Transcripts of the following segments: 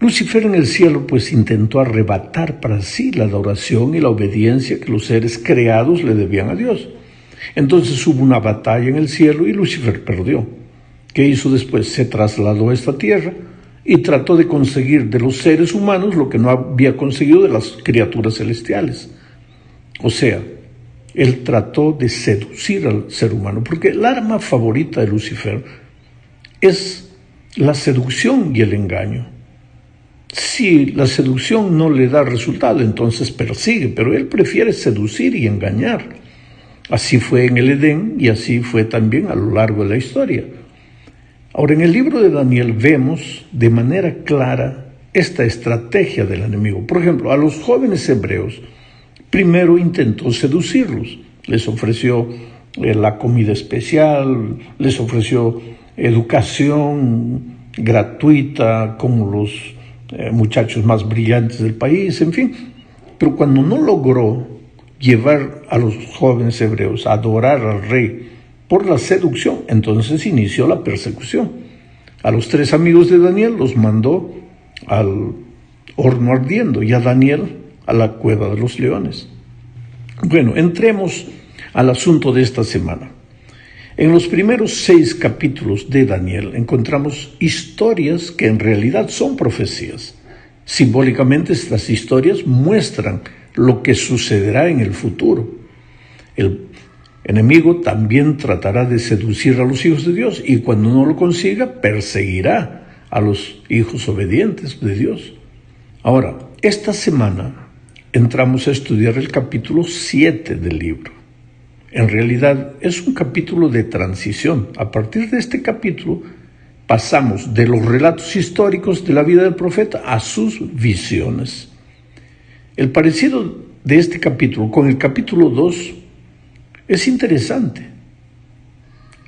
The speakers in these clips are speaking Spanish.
Lucifer en el cielo pues intentó arrebatar para sí la adoración y la obediencia que los seres creados le debían a Dios. Entonces hubo una batalla en el cielo y Lucifer perdió. ¿Qué hizo después? Se trasladó a esta tierra y trató de conseguir de los seres humanos lo que no había conseguido de las criaturas celestiales. O sea, él trató de seducir al ser humano, porque el arma favorita de Lucifer es la seducción y el engaño. Si la seducción no le da resultado, entonces persigue, pero él prefiere seducir y engañar. Así fue en el Edén y así fue también a lo largo de la historia. Ahora, en el libro de Daniel vemos de manera clara esta estrategia del enemigo. Por ejemplo, a los jóvenes hebreos, primero intentó seducirlos. Les ofreció la comida especial, les ofreció educación gratuita como los muchachos más brillantes del país, en fin. Pero cuando no logró llevar a los jóvenes hebreos a adorar al rey por la seducción, entonces inició la persecución. A los 3 amigos de Daniel los mandó al horno ardiendo y a Daniel a la cueva de los leones. Bueno, entremos al asunto de esta semana. En los primeros 6 capítulos de Daniel encontramos historias que en realidad son profecías. Simbólicamente estas historias muestran lo que sucederá en el futuro. El enemigo también tratará de seducir a los hijos de Dios y cuando no lo consiga, perseguirá a los hijos obedientes de Dios. Ahora, esta semana entramos a estudiar el capítulo 7 del libro. En realidad es un capítulo de transición. A partir de este capítulo pasamos de los relatos históricos de la vida del profeta a sus visiones. El parecido de este capítulo con el capítulo 2 es interesante.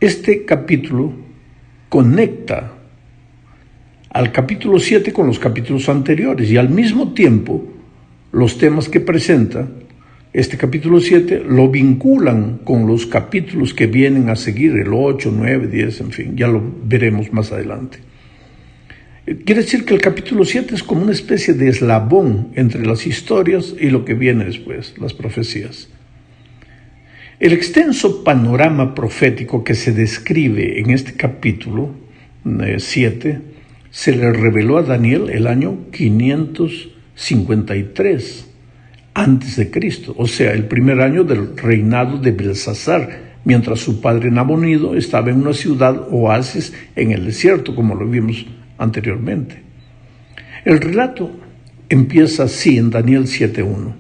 Este capítulo conecta al capítulo 7 con los capítulos anteriores y al mismo tiempo los temas que presenta este capítulo 7 lo vinculan con los capítulos que vienen a seguir, el 8, 9, 10, en fin, ya lo veremos más adelante. Quiere decir que el capítulo 7 es como una especie de eslabón entre las historias y lo que viene después, las profecías. El extenso panorama profético que se describe en este capítulo 7 se le reveló a Daniel el año 553 antes de Cristo, o sea, el primer año del reinado de Belsasar, mientras su padre Nabonido estaba en una ciudad oasis en el desierto, como lo vimos anteriormente. El relato empieza así en Daniel 7:1.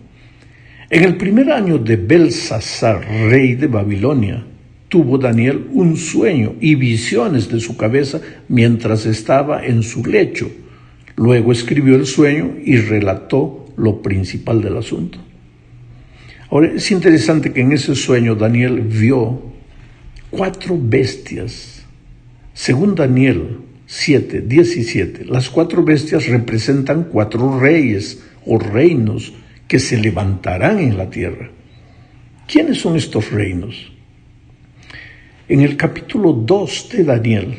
En el primer año de Belsasar, rey de Babilonia, tuvo Daniel un sueño y visiones de su cabeza mientras estaba en su lecho. Luego escribió el sueño y relató lo principal del asunto. Ahora, es interesante que en ese sueño Daniel vio 4 bestias. Según Daniel 7:17, las 4 bestias representan 4 reyes o reinos que se levantarán en la tierra. ¿Quiénes son estos reinos? En el capítulo 2 de Daniel,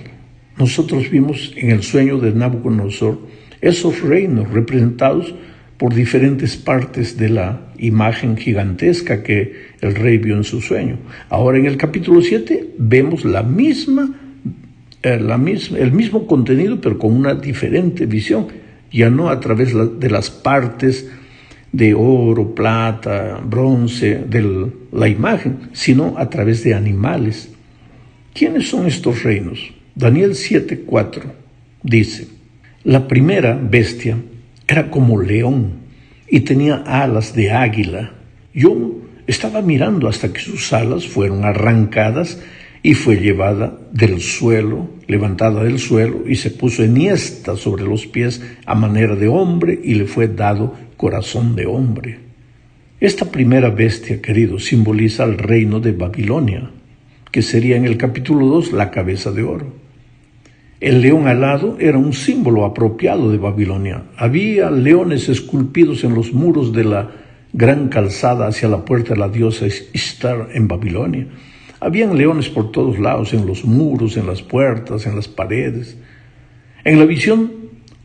nosotros vimos en el sueño de Nabucodonosor esos reinos representados por diferentes partes de la imagen gigantesca que el rey vio en su sueño. Ahora en el capítulo 7 vemos el mismo contenido, pero con una diferente visión, ya no a través de las partes de oro, plata, bronce, de la imagen, sino a través de animales. ¿Quiénes son estos reinos? Daniel 7:4 dice: la primera bestia era como león y tenía alas de águila. Yo estaba mirando hasta que sus alas fueron arrancadas y fue llevada del suelo, levantada del suelo, y se puso enhiesta sobre los pies a manera de hombre y le fue dado corazón de hombre. Esta primera bestia, querido, simboliza el reino de Babilonia, que sería en el capítulo 2 la cabeza de oro. El león alado era un símbolo apropiado de Babilonia. Había leones esculpidos en los muros de la gran calzada hacia la puerta de la diosa Ishtar en Babilonia. Habían leones por todos lados, en los muros, en las puertas, en las paredes. En la visión,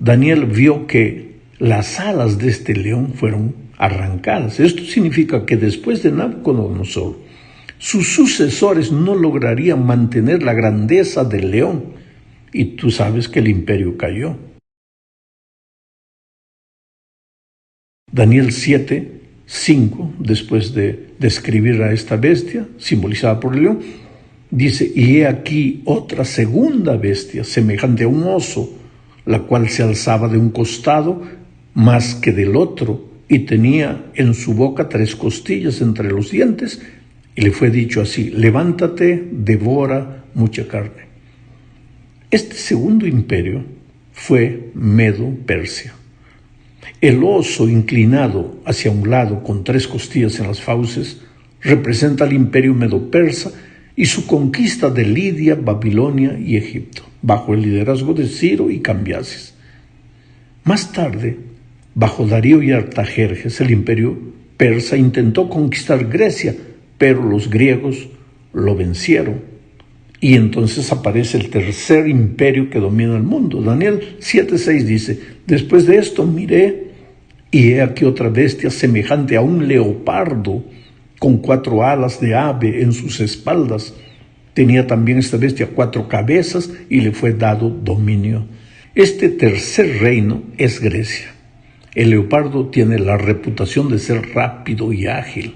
Daniel vio que las alas de este león fueron arrancadas. Esto significa que después de Nabucodonosor, sus sucesores no lograrían mantener la grandeza del león. Y tú sabes que el imperio cayó. Daniel 7:5, después de describir a esta bestia, simbolizada por el león, dice: y he aquí otra segunda bestia, semejante a un oso, la cual se alzaba de un costado más que del otro, y tenía en su boca 3 costillas entre los dientes, y le fue dicho así: levántate, devora mucha carne. Este segundo imperio fue Medo-Persia. El oso inclinado hacia un lado con 3 costillas en las fauces representa al imperio medo-persa y su conquista de Lidia, Babilonia y Egipto, bajo el liderazgo de Ciro y Cambiases. Más tarde, bajo Darío y Artajerjes, el imperio persa intentó conquistar Grecia, pero los griegos lo vencieron. Y entonces aparece el tercer imperio que domina el mundo. Daniel 7:6 dice: después de esto miré, y he aquí otra bestia semejante a un leopardo, con 4 alas de ave en sus espaldas. Tenía también esta bestia 4 cabezas, y le fue dado dominio. Este tercer reino es Grecia. El leopardo tiene la reputación de ser rápido y ágil,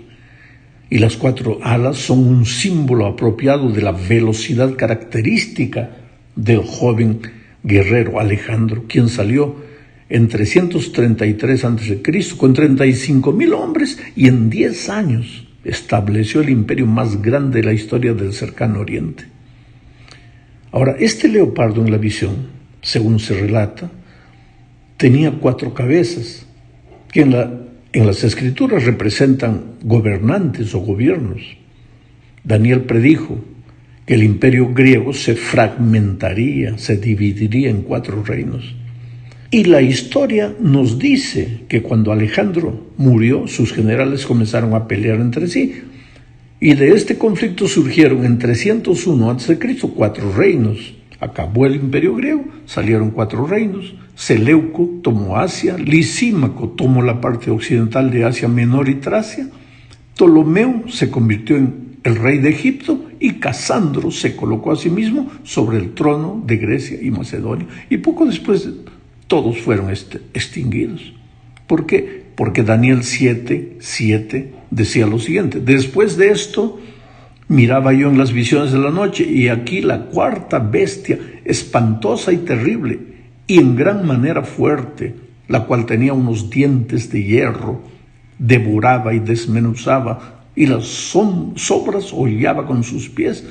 y las 4 alas son un símbolo apropiado de la velocidad característica del joven guerrero Alejandro, quien salió en 333 a.C. con 35,000 hombres y en 10 años estableció el imperio más grande de la historia del cercano oriente. Ahora, este leopardo en la visión, según se relata, tenía 4 cabezas, que en las escrituras representan gobernantes o gobiernos. Daniel predijo que el imperio griego se fragmentaría, se dividiría en 4 reinos. Y la historia nos dice que cuando Alejandro murió, sus generales comenzaron a pelear entre sí. Y de este conflicto surgieron en 301 a.C. 4 reinos. Acabó el imperio griego, salieron 4 reinos. Seleuco tomó Asia, Lisímaco tomó la parte occidental de Asia Menor y Tracia, Ptolomeo se convirtió en el rey de Egipto y Casandro se colocó a sí mismo sobre el trono de Grecia y Macedonia. Y poco después todos fueron extinguidos. ¿Por qué? Porque Daniel 7:7 decía lo siguiente: después de esto miraba yo en las visiones de la noche, y aquí la 4ª bestia, espantosa y terrible, y en gran manera fuerte, la cual tenía unos dientes de hierro, devoraba y desmenuzaba, y las sobras hollaba con sus pies,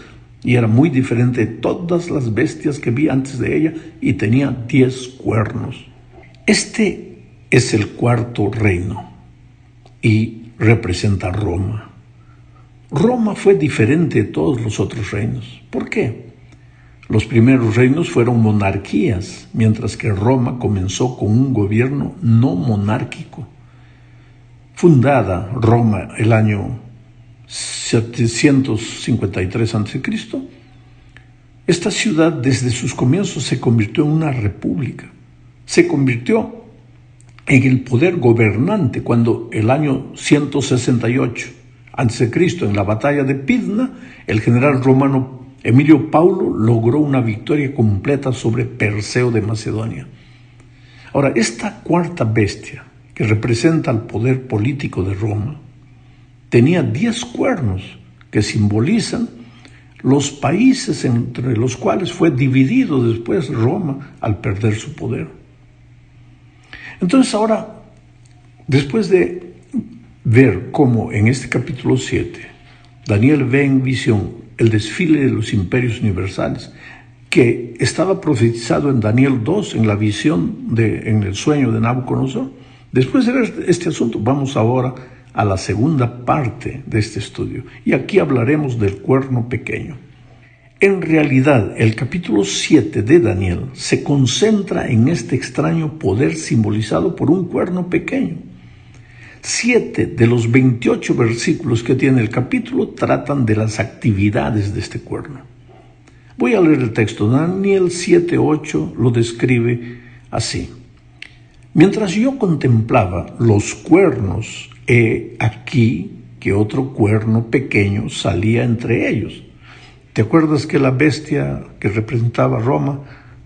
y era muy diferente de todas las bestias que vi antes de ella, y tenía 10 cuernos. Este es el 4º reino, y representa a Roma. Roma fue diferente de todos los otros reinos. ¿Por qué? Los primeros reinos fueron monarquías, mientras que Roma comenzó con un gobierno no monárquico. Fundada Roma el año 753 a.C., esta ciudad desde sus comienzos se convirtió en una república. Se convirtió en el poder gobernante cuando el año 168 a.C., en la batalla de Pidna, el general romano Emilio Paulo logró una victoria completa sobre Perseo de Macedonia. Ahora, esta 4ª bestia, que representa el poder político de Roma, tenía 10 cuernos que simbolizan los países entre los cuales fue dividido después Roma al perder su poder. Entonces ahora, después de ver cómo en este capítulo 7 Daniel ve en visión el desfile de los imperios universales, que estaba profetizado en Daniel 2, en la visión, en el sueño de Nabucodonosor. Después de ver este asunto, vamos ahora a la segunda parte de este estudio, y aquí hablaremos del cuerno pequeño. En realidad, el capítulo 7 de Daniel se concentra en este extraño poder simbolizado por un cuerno pequeño. 7 de los 28 versículos que tiene el capítulo tratan de las actividades de este cuerno. Voy a leer el texto. Daniel 7:8 lo describe así: Mientras yo contemplaba los cuernos, he aquí que otro cuerno pequeño salía entre ellos. ¿Te acuerdas que la bestia que representaba Roma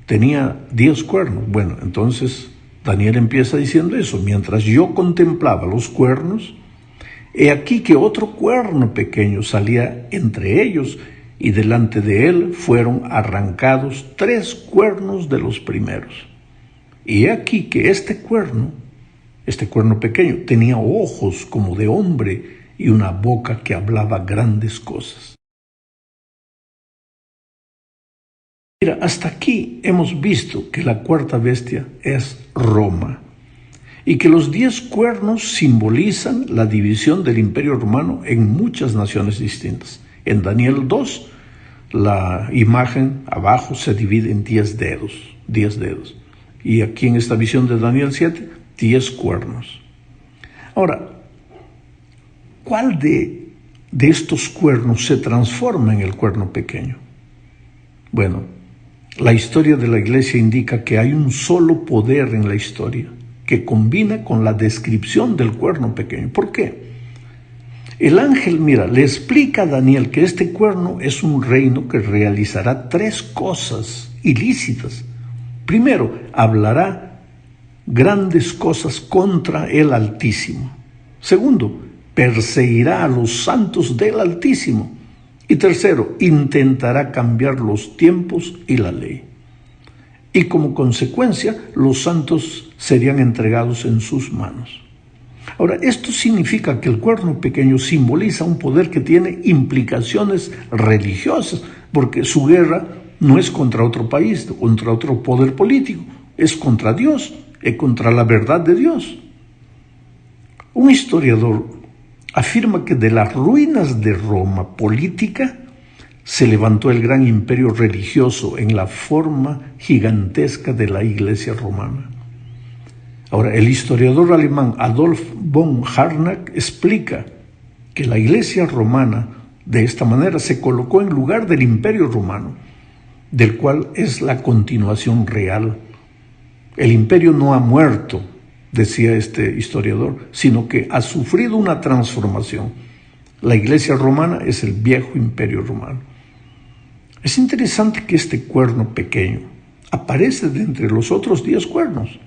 tenía 10 cuernos? Bueno, entonces Daniel empieza diciendo eso. Mientras yo contemplaba los cuernos, he aquí que otro cuerno pequeño salía entre ellos, y delante de él fueron arrancados 3 cuernos de los primeros. Y he aquí que este cuerno pequeño, tenía ojos como de hombre y una boca que hablaba grandes cosas. Mira, hasta aquí hemos visto que la cuarta bestia es Roma y que los 10 cuernos simbolizan la división del Imperio Romano en muchas naciones distintas. En Daniel 2, la imagen abajo se divide en 10 dedos. Y aquí en esta visión de Daniel 7, 10 cuernos. Ahora, ¿cuál de estos cuernos se transforma en el cuerno pequeño? Bueno, la historia de la iglesia indica que hay un solo poder en la historia que combina con la descripción del cuerno pequeño. ¿Por qué? El ángel, le explica a Daniel que este cuerno es un reino que realizará 3 cosas ilícitas. Primero, hablará grandes cosas contra el Altísimo. Segundo, perseguirá a los santos del Altísimo. Y tercero, intentará cambiar los tiempos y la ley. Y como consecuencia, los santos serían entregados en sus manos. Ahora, esto significa que el cuerno pequeño simboliza un poder que tiene implicaciones religiosas, porque su guerra no es contra otro país, contra otro poder político, es contra Dios, es contra la verdad de Dios. Un historiador afirma que de las ruinas de Roma política se levantó el gran imperio religioso en la forma gigantesca de la Iglesia romana. Ahora, el historiador alemán Adolf von Harnack explica que la Iglesia romana de esta manera se colocó en lugar del Imperio romano, del cual es la continuación real. El imperio no ha muerto, decía este historiador, sino que ha sufrido una transformación. La Iglesia romana es el viejo Imperio romano. Es interesante que este cuerno pequeño aparece de entre los otros 10 cuernos.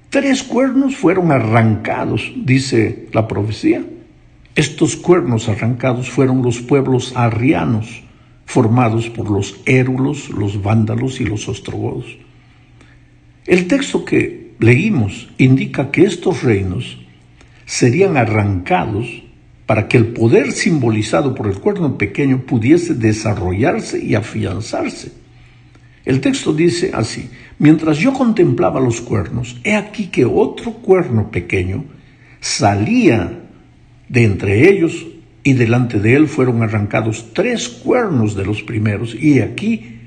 3 cuernos fueron arrancados, dice la profecía. Estos cuernos arrancados fueron los pueblos arrianos, formados por los érulos, los vándalos y los ostrogodos. El texto que leímos indica que estos reinos serían arrancados para que el poder simbolizado por el cuerno pequeño pudiese desarrollarse y afianzarse. El texto dice así: mientras yo contemplaba los cuernos, he aquí que otro cuerno pequeño salía de entre ellos, y delante de él fueron arrancados 3 cuernos de los primeros, y aquí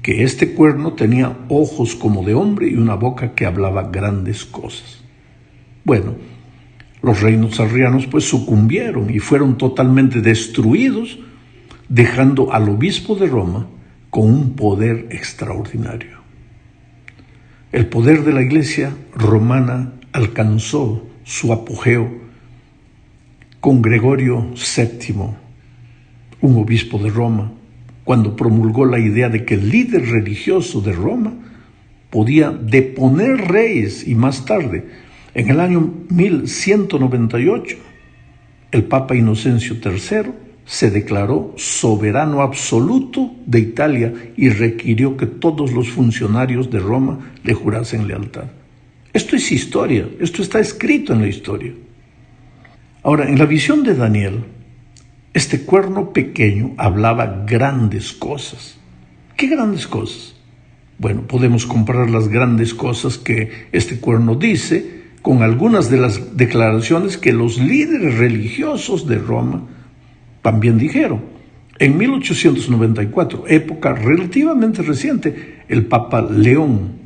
que este cuerno tenía ojos como de hombre y una boca que hablaba grandes cosas. Bueno, los reinos arrianos pues sucumbieron y fueron totalmente destruidos, dejando al obispo de Roma con un poder extraordinario. El poder de la Iglesia romana alcanzó su apogeo con Gregorio VII, un obispo de Roma, cuando promulgó la idea de que el líder religioso de Roma podía deponer reyes, y más tarde, en el año 1198, el Papa Inocencio III se declaró soberano absoluto de Italia y requirió que todos los funcionarios de Roma le jurasen lealtad. Esto es historia, esto está escrito en la historia. Ahora, en la visión de Daniel, este cuerno pequeño hablaba grandes cosas. ¿Qué grandes cosas? Bueno, podemos comparar las grandes cosas que este cuerno dice con algunas de las declaraciones que los líderes religiosos de Roma también dijeron. En 1894, época relativamente reciente, el Papa León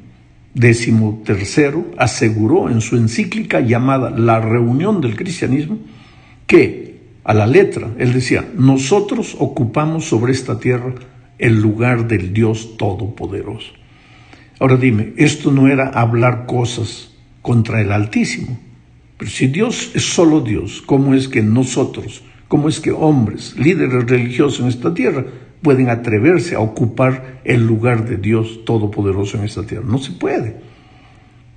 XIII aseguró en su encíclica llamada La Reunión del Cristianismo que, a la letra, él decía: nosotros ocupamos sobre esta tierra el lugar del Dios Todopoderoso. Ahora dime, ¿esto no era hablar cosas contra el Altísimo. Pero si Dios es solo Dios, ¿cómo es que nosotros, cómo es que hombres, líderes religiosos en esta tierra, pueden atreverse a ocupar el lugar de Dios Todopoderoso en esta tierra? No se puede.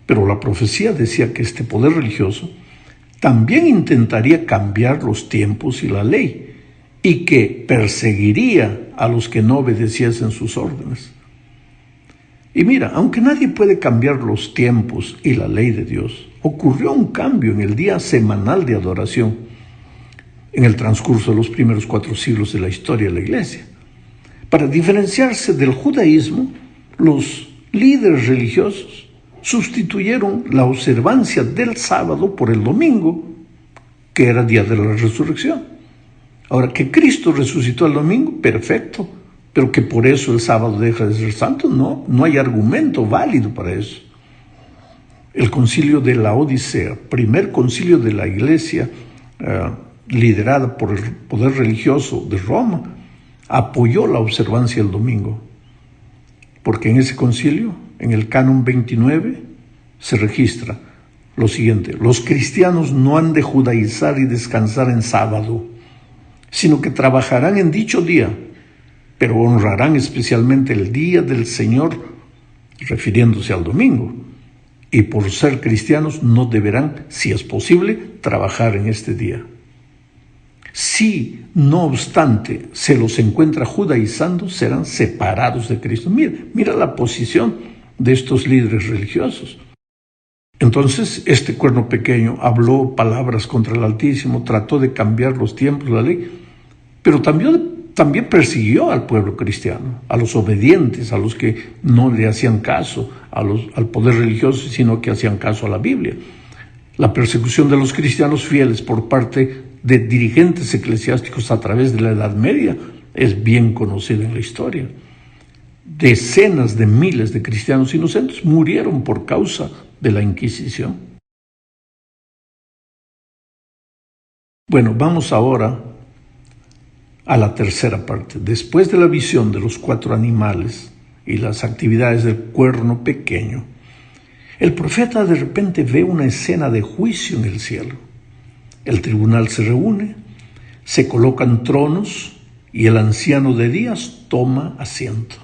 Pero la profecía decía que este poder religioso también intentaría cambiar los tiempos y la ley, y que perseguiría a los que no obedeciesen sus órdenes. Y mira, aunque nadie puede cambiar los tiempos y la ley de Dios, ocurrió un cambio en el día semanal de adoración en el transcurso de los primeros 4 siglos de la historia de la Iglesia. Para diferenciarse del judaísmo, los líderes religiosos sustituyeron la observancia del sábado por el domingo, que era día de la resurrección. Ahora, que Cristo resucitó el domingo, perfecto, pero que por eso el sábado deja de ser santo, no hay argumento válido para eso. El concilio de la Odisea, primer concilio de la Iglesia liderada por el poder religioso de Roma, apoyó la observancia del domingo, porque en ese concilio, en el Canon 29, se registra lo siguiente: los cristianos no han de judaizar y descansar en sábado, sino que trabajarán en dicho día, pero honrarán especialmente el día del Señor, refiriéndose al domingo, y por ser cristianos no deberán, si es posible, trabajar en este día. Si, no obstante, se los encuentra judaizando, serán separados de Cristo. Mira la posición de estos líderes religiosos. Entonces, este cuerno pequeño habló palabras contra el Altísimo, trató de cambiar los tiempos, la ley, pero también persiguió al pueblo cristiano, a los obedientes, a los que no le hacían caso al poder religioso, sino que hacían caso a la Biblia. La persecución de los cristianos fieles por parte de dirigentes eclesiásticos a través de la Edad Media es bien conocida en la historia. Decenas de miles de cristianos inocentes murieron por causa de la Inquisición. Bueno, vamos ahora a la tercera parte. Después de la visión de los 4 animales y las actividades del cuerno pequeño, el profeta de repente ve una escena de juicio en el cielo. El tribunal se reúne, se colocan tronos y el anciano de días toma asiento.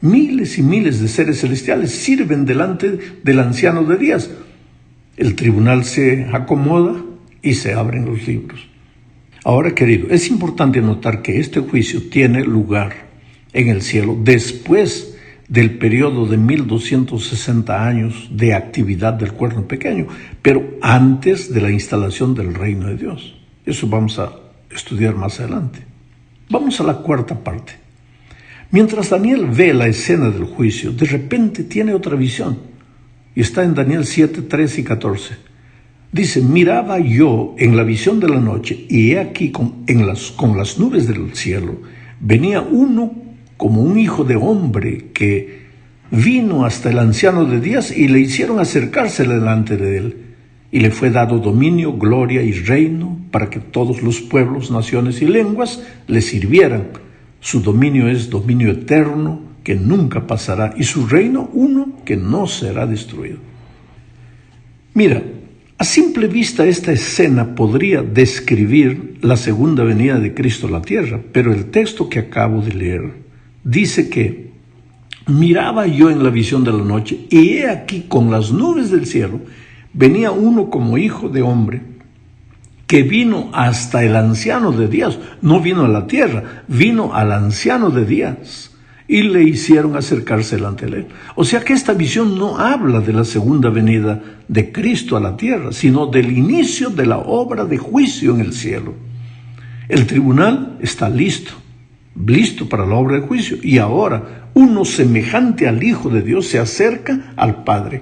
Miles y miles de seres celestiales sirven delante del anciano de días. El tribunal se acomoda y se abren los libros. Ahora, querido, es importante notar que este juicio tiene lugar en el cielo después del periodo de 1260 años de actividad del cuerno pequeño, pero antes de la instalación del reino de Dios. Eso vamos a estudiar más adelante. Vamos a la cuarta parte. Mientras Daniel ve la escena del juicio, de repente tiene otra visión, y está en Daniel 7, 13 y 14. Dice: miraba yo en la visión de la noche, y he aquí con las nubes del cielo venía uno como un hijo de hombre, que vino hasta el anciano de días y le hicieron acercarse delante de él. Y le fue dado dominio, gloria y reino para que todos los pueblos, naciones y lenguas le sirvieran. Su dominio es dominio eterno que nunca pasará, y su reino uno que no será destruido. Mira, a simple vista esta escena podría describir la segunda venida de Cristo a la tierra, pero el texto que acabo de leer dice que miraba yo en la visión de la noche, y he aquí con las nubes del cielo venía uno como hijo de hombre, que vino hasta el anciano de días. No vino a la tierra, vino al anciano de días, y le hicieron acercarse delante de él. O sea que esta visión no habla de la segunda venida de Cristo a la tierra, sino del inicio de la obra de juicio en el cielo. El tribunal está listo para la obra de juicio, y ahora uno semejante al Hijo de Dios se acerca al Padre.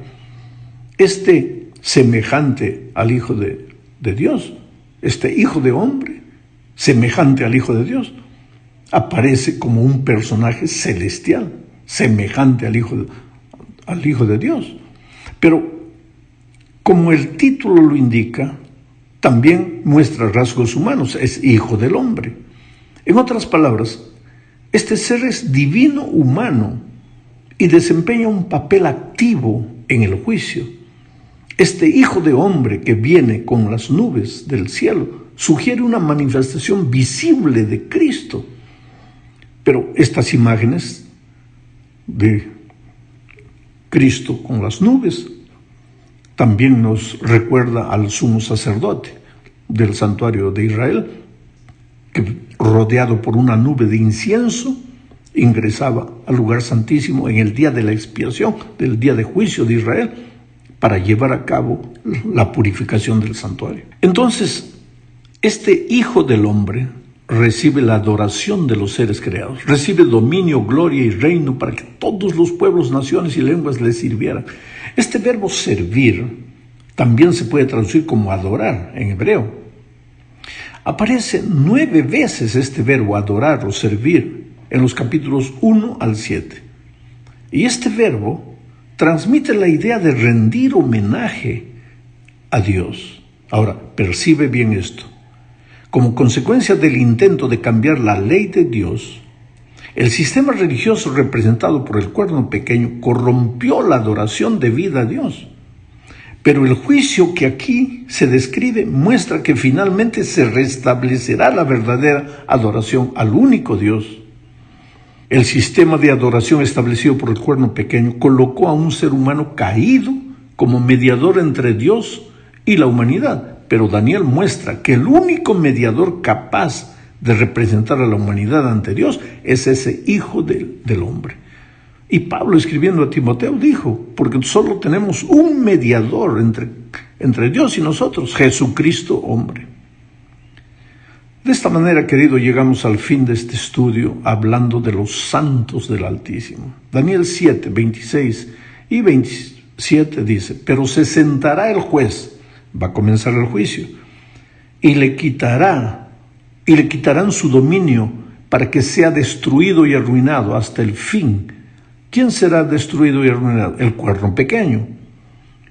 Este semejante al Hijo de Dios, este Hijo de hombre, semejante al Hijo de Dios, aparece como un personaje celestial, semejante al Hijo de Dios. Pero, como el título lo indica, también muestra rasgos humanos, es Hijo del hombre. En otras palabras, este ser es divino humano y desempeña un papel activo en el juicio. Este Hijo de Hombre que viene con las nubes del cielo sugiere una manifestación visible de Cristo. Pero estas imágenes de Cristo con las nubes también nos recuerda al sumo sacerdote del santuario de Israel, que rodeado por una nube de incienso ingresaba al lugar santísimo en el día de la expiación, del día de juicio de Israel, para llevar a cabo la purificación del santuario. Entonces, este Hijo del Hombre recibe la adoración de los seres creados, recibe dominio, gloria y reino para que todos los pueblos, naciones y lenguas le sirvieran. Este verbo servir también se puede traducir como adorar en hebreo. Aparece 9 veces este verbo adorar o servir en los capítulos 1 al 7. Y este verbo transmite la idea de rendir homenaje a Dios. Ahora, percibe bien esto. Como consecuencia del intento de cambiar la ley de Dios, el sistema religioso representado por el cuerno pequeño corrompió la adoración debida a Dios. Pero el juicio que aquí se describe muestra que finalmente se restablecerá la verdadera adoración al único Dios. El sistema de adoración establecido por el cuerno pequeño colocó a un ser humano caído como mediador entre Dios y la humanidad. Pero Daniel muestra que el único mediador capaz de representar a la humanidad ante Dios es ese Hijo del Hombre. Y Pablo, escribiendo a Timoteo, dijo, porque solo tenemos un mediador entre Dios y nosotros, Jesucristo hombre. De esta manera, querido, llegamos al fin de este estudio hablando de los santos del Altísimo. Daniel 7, 26 y 27 dice, pero se sentará el juez, va a comenzar el juicio, y le quitarán su dominio para que sea destruido y arruinado hasta el fin. ¿Quién será destruido y arruinado? El cuerno pequeño.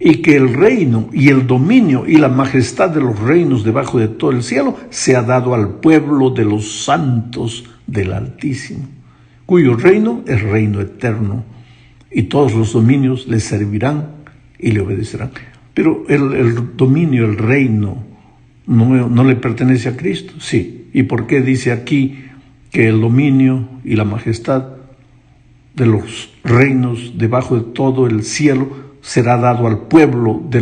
Y que el reino y el dominio y la majestad de los reinos debajo de todo el cielo sea dado al pueblo de los santos del Altísimo, cuyo reino es reino eterno, y todos los dominios le servirán y le obedecerán. Pero el dominio, el reino, ¿no le pertenece a Cristo? Sí. ¿Y por qué dice aquí que el dominio y la majestad de los reinos debajo de todo el cielo será dado al pueblo de